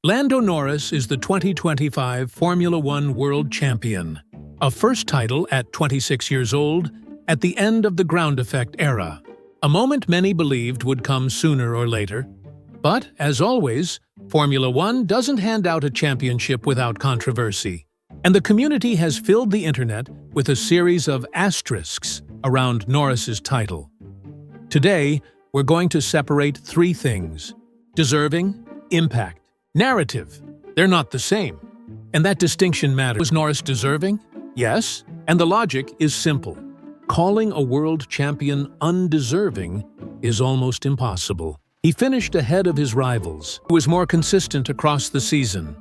Lando Norris is the 2025 Formula One World Champion, a first title at 26 years old at the end of the ground effect era, a moment many believed would come sooner or later. But, as always, Formula One doesn't hand out a championship without controversy, and the community has filled the internet with a series of asterisks around Norris's title. Today, we're going to separate three things: deserving, impact, narrative. They're not the same. And that distinction matters. Was Norris deserving? Yes. And the logic is simple. Calling a world champion undeserving is almost impossible. He finished ahead of his rivals, who was more consistent across the season.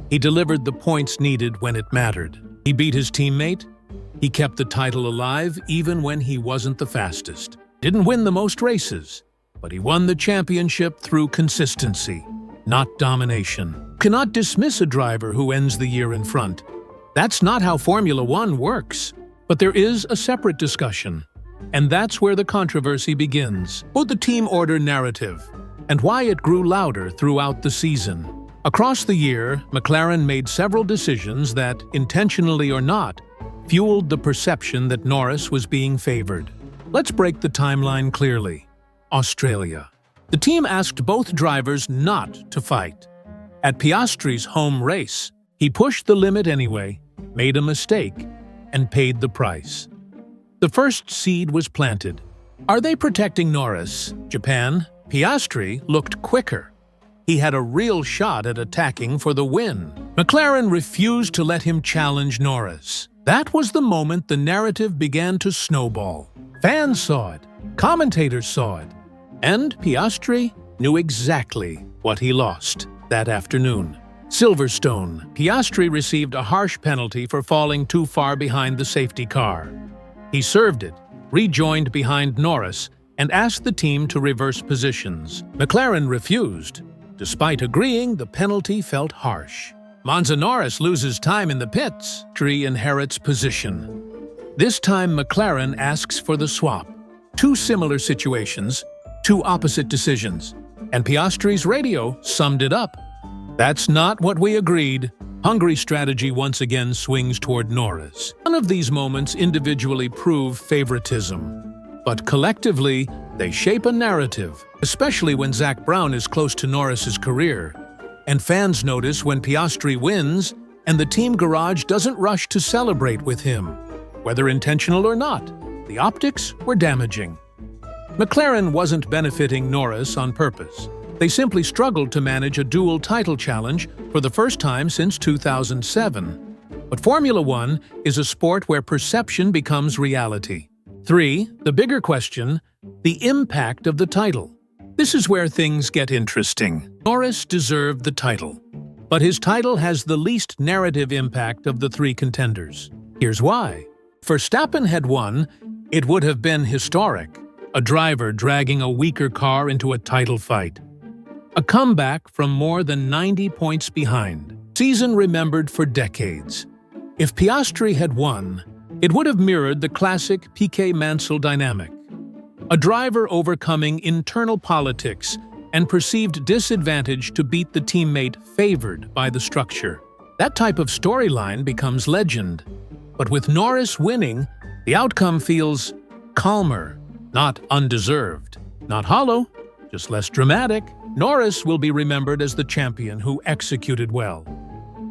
He delivered the points needed when it mattered. He beat his teammate. He kept the title alive even when he wasn't the fastest. Didn't win the most races, but he won the championship through consistency, not domination. Cannot dismiss a driver who ends the year in front. That's not how Formula One works. But there is a separate discussion, and that's where the controversy begins. Both the team order narrative and why it grew louder throughout the season. Across the year, McLaren made several decisions that, intentionally or not, fueled the perception that Norris was being favored. Let's break the timeline clearly. Australia. The team asked both drivers not to fight. At Piastri's home race, he pushed the limit anyway, made a mistake, and paid the price. The first seed was planted. Are they protecting Norris? Japan. Piastri looked quicker. He had a real shot at attacking for the win. McLaren refused to let him challenge Norris. That was the moment the narrative began to snowball. Fans saw it. Commentators saw it. And Piastri knew exactly what he lost that afternoon. Silverstone. Piastri received a harsh penalty for falling too far behind the safety car. He served it, rejoined behind Norris, and asked the team to reverse positions. McLaren refused. Despite agreeing, the penalty felt harsh. Monza. Norris loses time in the pits. Piastri inherits position. This time McLaren asks for the swap. Two similar situations, two opposite decisions, and Piastri's radio summed it up. That's not what we agreed. Hungry strategy once again swings toward Norris. None of these moments individually prove favoritism, but collectively they shape a narrative, especially when Zak Brown is close to Norris's career. And fans notice when Piastri wins and the team garage doesn't rush to celebrate with him. Whether intentional or not, the optics were damaging. McLaren wasn't benefiting Norris on purpose. They simply struggled to manage a dual title challenge for the first time since 2007. But Formula One is a sport where perception becomes reality. 3. The bigger question: the impact of the title. This is where things get interesting. Norris deserved the title, but his title has the least narrative impact of the three contenders. Here's why. If Verstappen had won, it would have been historic. A driver dragging a weaker car into a title fight. A comeback from more than 90 points behind. Season remembered for decades. If Piastri had won, it would have mirrored the classic Piquet Mansell dynamic. A driver overcoming internal politics and perceived disadvantage to beat the teammate favored by the structure. That type of storyline becomes legend. But with Norris winning, the outcome feels calmer. Not undeserved, not hollow, just less dramatic. Norris will be remembered as the champion who executed well,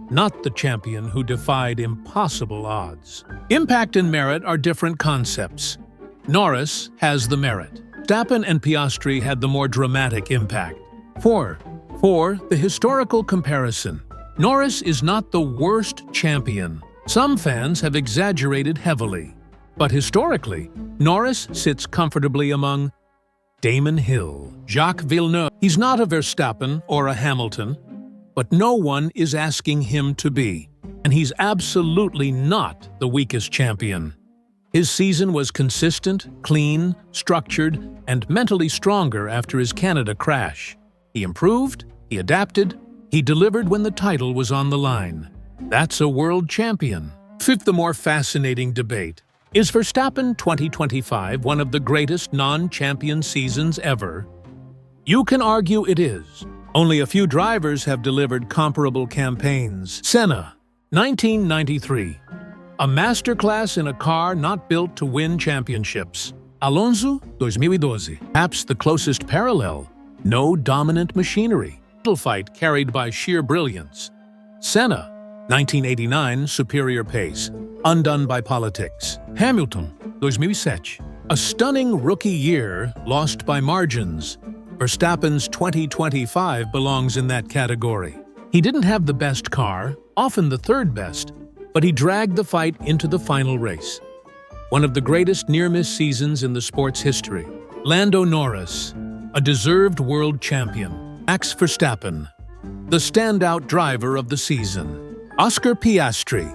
not the champion who defied impossible odds. Impact and merit are different concepts. Norris has the merit. Verstappen and Piastri had the more dramatic impact. 4. The historical comparison. Norris is not the worst champion. Some fans have exaggerated heavily. But historically, Norris sits comfortably among Damon Hill, Jacques Villeneuve. He's not a Verstappen or a Hamilton, but no one is asking him to be. And he's absolutely not the weakest champion. His season was consistent, clean, structured, and mentally stronger after his Canada crash. He improved, he adapted, he delivered when the title was on the line. That's a world champion. 5th, the more fascinating debate. Is Verstappen 2025 one of the greatest non-champion seasons ever? You can argue it is. Only a few drivers have delivered comparable campaigns. Senna, 1993. A masterclass in a car not built to win championships. Alonso, 2012. Perhaps the closest parallel. No dominant machinery. Title fight carried by sheer brilliance. Senna, 1989. Superior pace. Undone by politics. Hamilton, 2007. A stunning rookie year lost by margins. Verstappen's 2025 belongs in that category. He didn't have the best car, often the third best, but he dragged the fight into the final race. One of the greatest near-miss seasons in the sport's history. Lando Norris, a deserved world champion. Max Verstappen, the standout driver of the season. Oscar Piastri,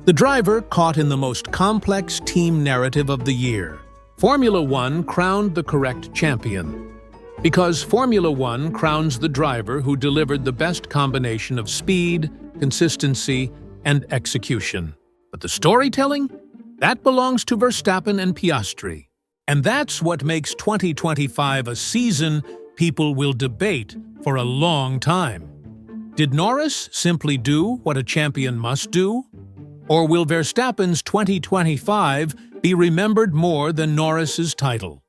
the driver caught in the most complex team narrative of the year. Formula One crowned the correct champion. Because Formula One crowns the driver who delivered the best combination of speed, consistency, and execution. But the storytelling? That belongs to Verstappen and Piastri. And that's what makes 2025 a season people will debate for a long time. Did Norris simply do what a champion must do? Or will Verstappen's 2025 be remembered more than Norris's title?